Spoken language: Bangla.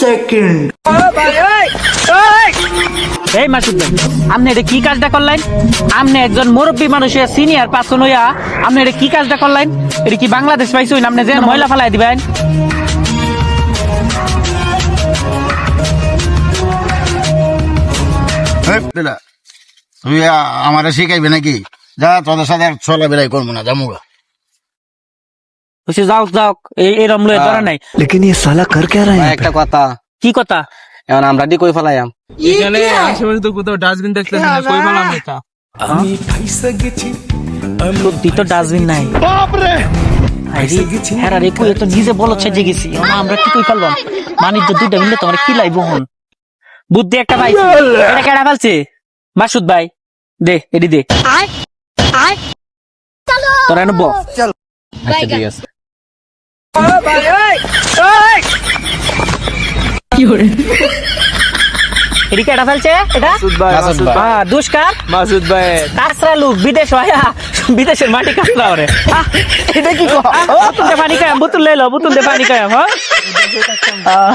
সেকেন্ড। এই মাসুদ ভাই, আপনি এটা কি কাজটা করলেন? আপনি একজন মুরব্বী মানুষ হইয়া, সিনিয়র পার্সন হইয়া আপনি এটা কি কাজটা করলেন? এটা কি বাংলাদেশ পাইছুন আপনি যে ময়লা ফালাই দিবেন? তুই আমারে শিখাইবে নাকি? যা, তোদের সাথে চলা বেড়াই করবো না, জামুগা। যাও যাও, এরম লয়ে ধরা নাই। लेकिन ये साला कर क्या रहा है? একটা কথা, কি কথা? এখন আমরা ডি কই ফেলাইম? এখানে আশেপাশে তো কোথাও ডাস্টবিন দেখতেছি না, কই পেলাম এটা? সত্যি তো ডাস্টবিন নাই। হ্যাঁ রে, কই তো নিজে বলত সেজে গেছি, আমরা কি কই পারলাম? মানিজ্য দুইটা মিলে তোমার কি লাইব হন? বুদ্ধি একটা পাইছি, এটা কেডা ফেলছে? মাসুদ ভাই, দে এডি দে। তোরা এনে বল। আচ্ছা ঠিক আছে। এডি কেডা ফেলছে এটা? মাসুদ ভাই। দুষ্কার মাসুদ ভাই কাঁচরা লোক বিদেশ হয়া, বিদেশের মাটি কাঁচরা ওরে। এটা কি বোতল দে পানি খায়াম, বোতল লে লো, বোতল দে পানি খায়াম। হ্যাঁ